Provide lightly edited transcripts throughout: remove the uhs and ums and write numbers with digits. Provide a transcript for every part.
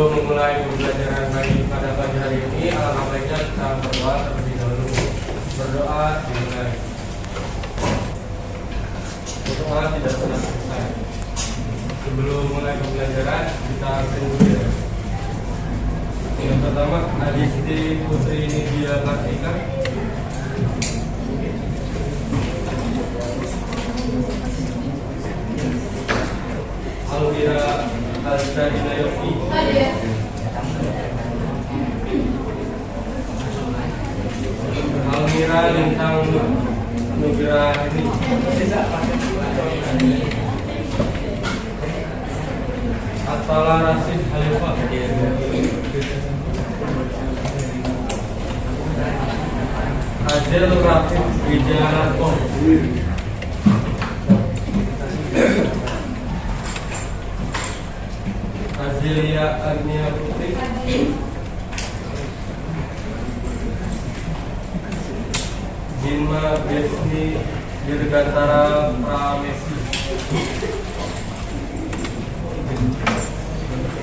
Sebelum memulai pembelajaran pada pagi hari ini, alangkah baiknya kita berdoa terlebih dahulu. Berdoa dimulai. Berdoa tidak pernah selesai. Sebelum mulai pembelajaran, kita tunggu ya. Yang pertama, Adisti Putri Nidia Kartika. Alvira Alstadina Yofi. Almira Lintang Nugra ini. Atala Rasid Halifah. Adel Rafif Wijanarko. Azilia Agnia Putri. Bima Besni Dirgantara Pramesi.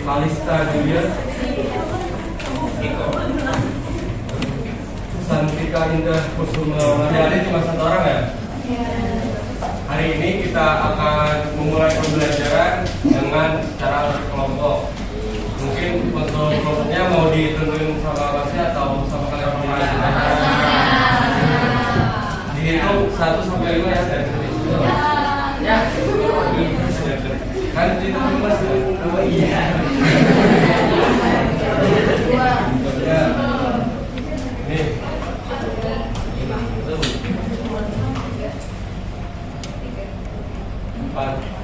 Malista Julia. Santika Indah Kusuma. Hari cuma satu orang ya? Hari ini kita akan memulai pembelajaran dengan cara kelompok. Mungkin untuk kelompoknya mau ditentuin sama kelasnya atau sama kalian sendiri? Dihitung 1 sampai 5 ya dari sini. Ya. Kan dihitung mas. Oh iya. Ya. Nih. 4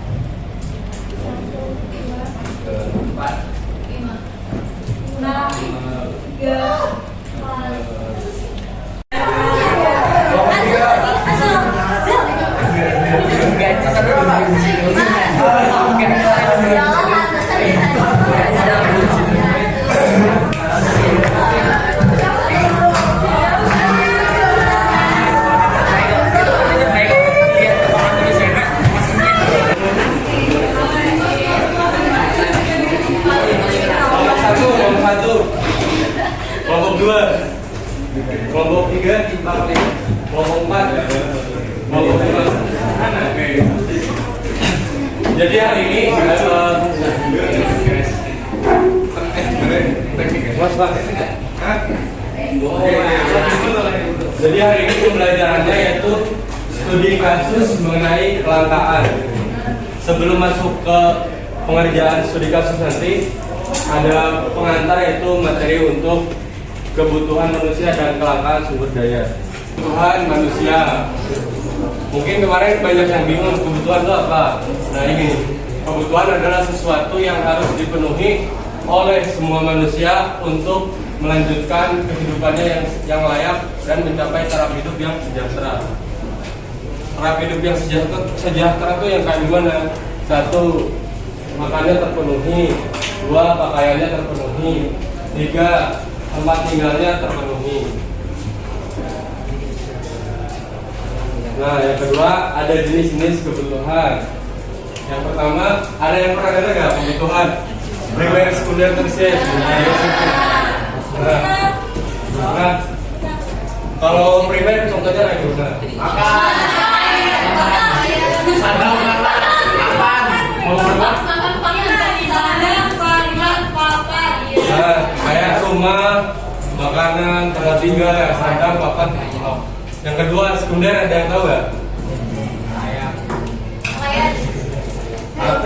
kelompok 2, kelompok 3, kelompok 4, kelompok 5. Jadi hari ini jadi hari ini pembelajarannya yaitu studi kasus mengenai kelangkaan. Sebelum masuk ke pengerjaan studi kasus nanti, ada pengantar yaitu materi untuk kebutuhan manusia dan kelangkaan sumber daya. Kebutuhan manusia. Mungkin kemarin banyak yang bingung kebutuhan itu apa. Nah ini, kebutuhan adalah sesuatu yang harus dipenuhi oleh semua manusia untuk melanjutkan kehidupannya yang layak dan mencapai taraf hidup yang sejahtera. Taraf hidup yang sejahtera itu yang kayak gimana? 1, makannya terpenuhi. 2, pakaiannya terpenuhi. 3, tempat tinggalnya terpenuhi. Nah, yang kedua ada jenis-jenis kebutuhan. Yang pertama, ada yang pernah dengar nggak kebutuhan primer, sekunder, tersier? Nah, kalau primer contohnya kayak gimana? Makan. Nah, kayak rumah, makanan, tempat tinggal, sandang, papan. Yang kedua, sekunder, ada yang tahu nggak? HP.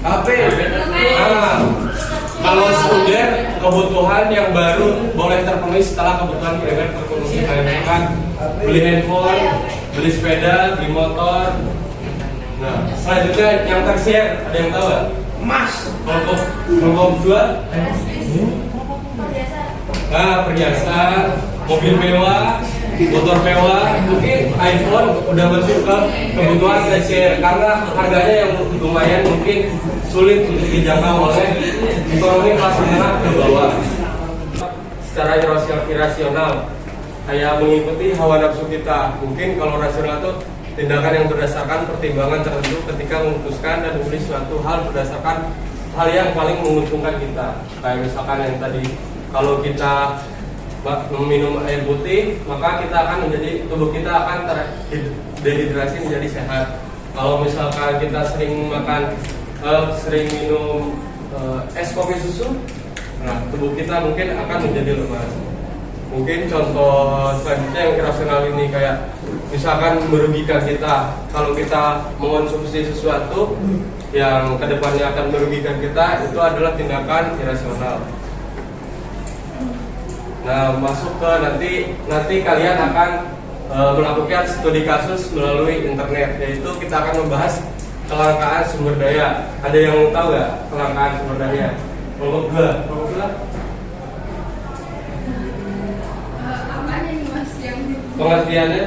HP. Nah, kalau sekunder, kebutuhan yang baru boleh terpenuhi setelah kebutuhan primer terpenuhi. Kayak kan, beli handphone, beli sepeda, beli motor. Nah, selanjutnya yang tersier, ada yang tahu nggak? Emas. Kelompok 2. Nah, perhiasan, mobil mewah, motor mewah, mungkin iPhone udah masuk ke kebutuhan tersier karena harganya yang lumayan mungkin sulit untuk dijangkau oleh ekonomi kelas menengah ke bawah. Secara irasional, kayak mengikuti hawa nafsu kita. Mungkin kalau rasional itu tindakan yang berdasarkan pertimbangan tertentu ketika memutuskan dan memilih suatu hal berdasarkan hal yang paling menguntungkan kita. Kayak misalkan yang tadi, kalau kita meminum air putih, maka kita akan tubuh kita akan terdehidrasi menjadi sehat. Kalau misalkan kita sering minum es kopi susu, nah tubuh kita mungkin akan menjadi lemas. Mungkin contoh selanjutnya yang irasional ini kayak misalkan merugikan kita. Kalau kita mengonsumsi sesuatu yang kedepannya akan merugikan kita, itu adalah tindakan irasional. Nah, masuk ke nanti kalian akan melakukan studi kasus melalui internet, yaitu kita akan membahas kelangkaan sumber daya. Ada yang tahu nggak kelangkaan sumber daya? Kelompok dua. Apanya nih Mas yang Pengertiannya?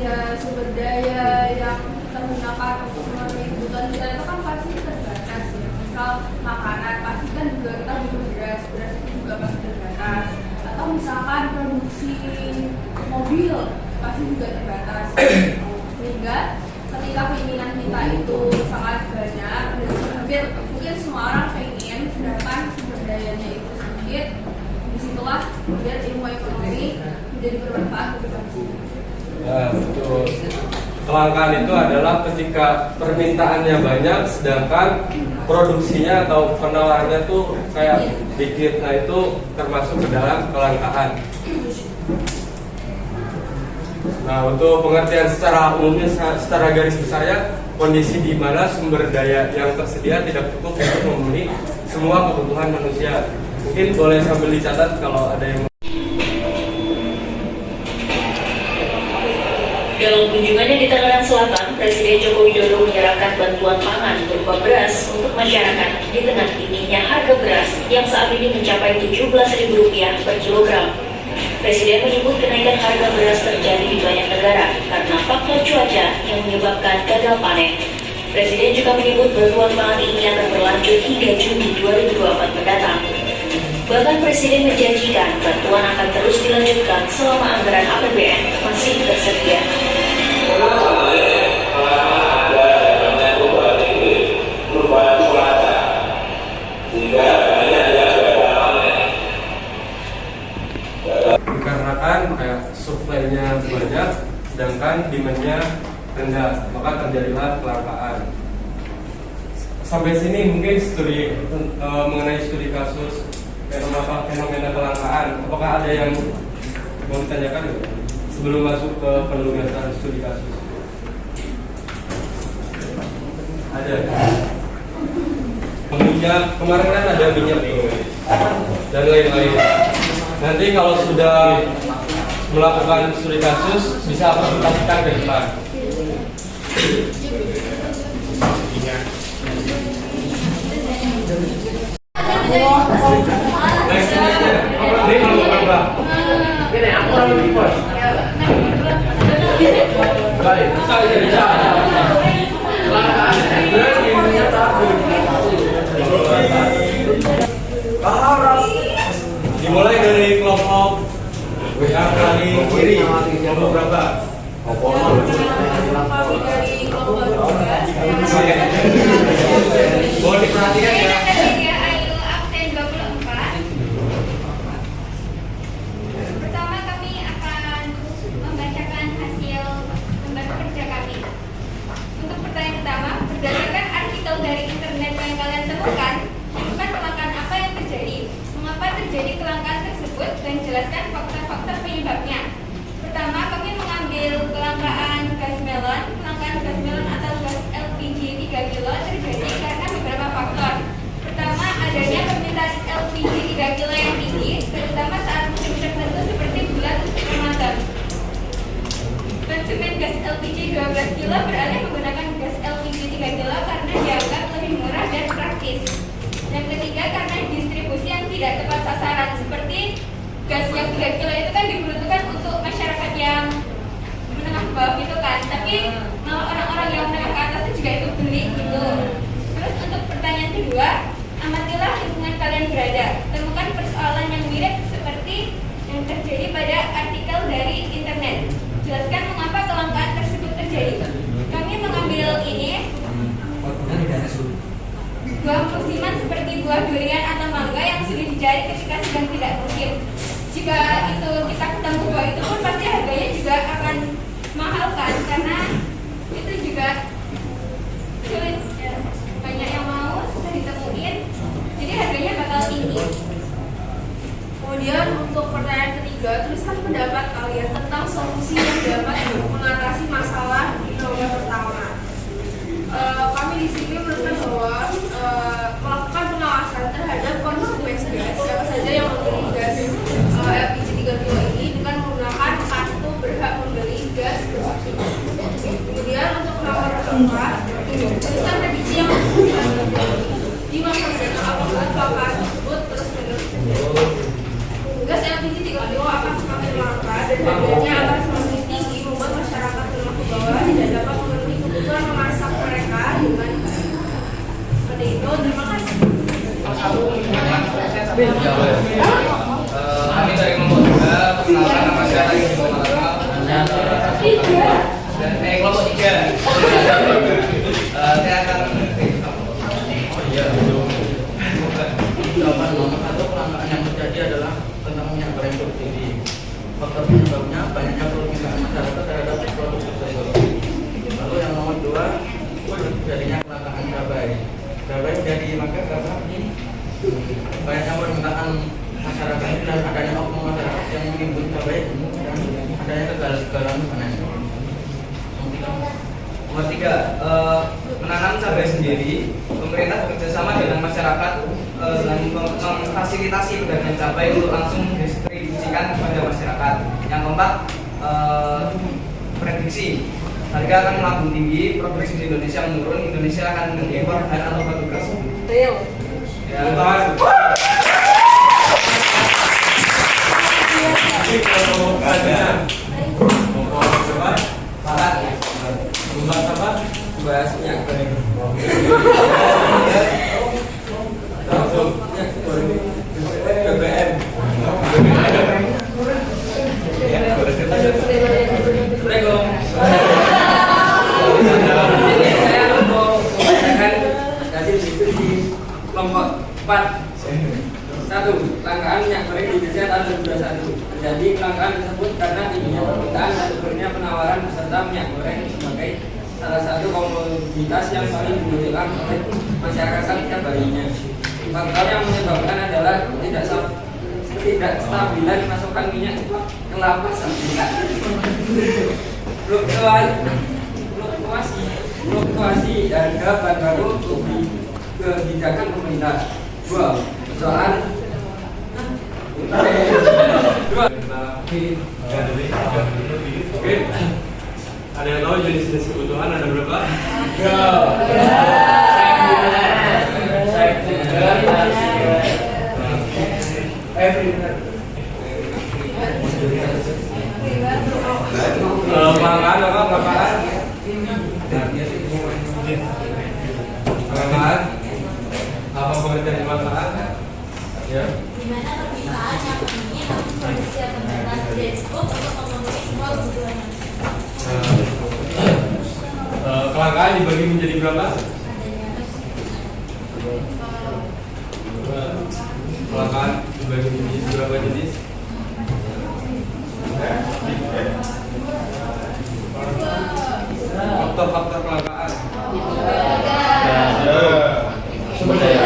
ya sumber daya yang kita gunakan untuk memenuhi kebutuhan kita itu kan pasti terbatas ya. Misal makanan pasti kan juga kita butuh beras itu juga pasti terbatas. Atau misalkan produksi mobil pasti juga terbatas. Sehingga ketika keinginan kita itu sangat banyak, hampir mungkin semua orang pengen, sedangkan sumber dayanya itu sedikit, disitulah kemudian ilmu ekonomi menjadi bermanfaat untuk bangsa. Ya, betul. Kelangkaan itu adalah ketika permintaannya banyak, sedangkan produksinya atau penawarannya tuh kayak dikit. Nah, itu termasuk ke dalam kelangkaan. Nah, untuk pengertian secara umumnya, secara garis besarnya, kondisi di mana sumber daya yang tersedia tidak cukup untuk memenuhi semua kebutuhan manusia. Mungkin boleh sambil dicatat kalau ada yang. Dalam kunjungannya di Tangerang Selatan, Presiden Joko Widodo menyerahkan bantuan pangan berupa beras untuk masyarakat di tengah tingginya harga beras yang saat ini mencapai Rp17.000 per kilogram. Presiden menyebut kenaikan harga beras terjadi di banyak negara karena faktor cuaca yang menyebabkan gagal panen. Presiden juga menyebut bantuan pangan ini akan berlanjut hingga Juni 2024 mendatang. Bahkan Presiden menjanjikan bantuan akan terus dilanjutkan selama anggaran APBN masih tersedia. Dikarenakan kayak supply-nya banyak, sedangkan demand-nya rendah, maka terjadilah kelangkaan. Sampai sini mungkin studi mengenai studi kasus fenomena kelangkaan. Apakah ada yang mau ditanyakan sebelum masuk ke penugasan studi kasus? Ada. Minyak kemarin kan ada minyak dan lain-lain. Nanti kalau sudah melakukan studi kasus bisa presentasikan ke depan. Ini kalau berapa? Ini aku orang di pos. Baik, bisa. Dimulai dari kelompok yang paling kiri, kelompok berapa? Boleh diperhatikan ya. Pertama kami akan membacakan hasil lembar kerja kami. Untuk pertanyaan pertama, berdasarkan artikel dari internet yang kalian temukan, bukan kelangkaan apa yang terjadi, mengapa terjadi kelangkaan tersebut, dan jelaskan faktor-faktor penyebabnya. Pertama, kami mengambil kelangkaan gas melon. Kelangkaan gas melon atau gas LPG 3 kilo terjadi karena beberapa faktor. Pertama, adanya permintaan LPG 3 kilo yang tinggi, terutama saat musim tertentu seperti bulan Ramadan. Konsumen gas LPG 12 kilo beralih menggunakan gas LPG 3 kilo karena dianggap lebih murah dan praktis. Yang ketiga, karena distribusi yang tidak tepat sasaran, seperti gas yang 3 kilo itu kan diperuntukkan untuk masyarakat yang menengah ke bawah gitu kan, tapi malah orang-orang yang menengah ke atas itu juga itu beli gitu. Terus untuk pertanyaan kedua, amatilah lingkungan kalian berada, temukan persoalan yang mirip seperti yang terjadi pada artikel dari internet. Jelaskan mengapa kelangkaan tersebut terjadi. Kami mengambil ini buah musiman seperti buah durian atau mangga yang sudah dicari ketika sedang tidak musim. Jika itu kita ketemu buah itu pun pasti harganya juga akan mahal kan, karena itu juga sulit ya. Banyak yang mau, susah ditemuin, jadi harganya bakal tinggi. Kemudian untuk pertanyaan ketiga, tuliskan pendapat kalian tentang solusi yang dapat mengatasi masalah di nomor pertama. Kami di sini menuliskan bahwa melakukan pengawasan terhadap konsumen gas siapa saja yang membeli gas LPG 3 kilo ini dengan menggunakan kartu berhak membeli gas bersubsidi. Kemudian untuk nomor keempat, tuliskan prediksi yang di masa mendatang apakah kelangkaan tersebut terus menerus terjadi. Gas LPG 3 kilo akan semakin langka dan harganya akan semakin tinggi, membuat masyarakat menengah ke bawah tidak dapat memenuhi kebutuhan memasak mereka dengan seperti itu. Terima kasih. Kami dari kelompok 2 perkenalkan nama saya lagi di kelompok 3. Saya akan jawaban nomor 1, kelangkaan yang terjadi adalah tentang minyak goreng subsidi. Faktor penyebabnya banyaknya permintaan masyarakat terhadap produk tersebut. Lalu yang nomor 2, terjadinya kelangkaan cabai. Cabai menjadi maka karena ini banyaknya permintaan masyarakat dan adanya oknum masyarakat yang menimbun cabai dan adanya kegagalan panen. nomor 3, menanam cabai sendiri. Pemerintah bekerjasama dengan masyarakat dan memfasilitasi pedagang cabai untuk langsung distribusikan kepada masyarakat. Yang keempat, prediksi harga akan melambung tinggi, produksi di Indonesia menurun, Indonesia akan mengimpor bahan atau batu tersebut. Ya, bahas minyak goreng. BBM. Saya mau membacakan hasil diskusi kelompok 4. 1. Kelangkaan minyak goreng di Indonesia tahun 2021. Terjadi kelangkaan tersebut karena tingginya permintaan dan turunnya penawaran beserta minyak goreng sebagai salah satu komoditas yang paling dibutuhkan oleh masyarakat setiap harinya. Faktor yang menyebabkan adalah ketidakstabilan pasokan minyak kelapa sawit, fluktuasi harga bahan baku untuk kebijakan pemerintah. 2. Persoalan Oke. Ada yang tahu jenis-jenis kebutuhan ada berapa? Kelangkaan apa? Kelangkaan apa pengertian kelangkaan? Ya. Dimana permintaan yang tinggi namun produksi akan terbatas tidak cukup untuk memenuhi semua kebutuhan. Kelangkaan dibagi menjadi berapa? Kelangkaan dibagi menjadi berapa jenis? Faktor-faktor kelangkaan. Sumber daya.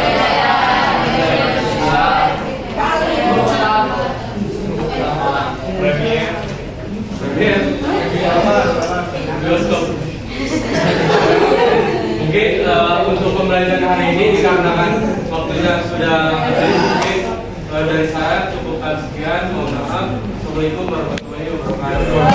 Oke, untuk pembelajaran hari ini dikarenakan waktunya sudah habis, mungkin dari saya cukupkan sekian. Mohon maaf. Assalamualaikum warahmatullahi wabarakatuh.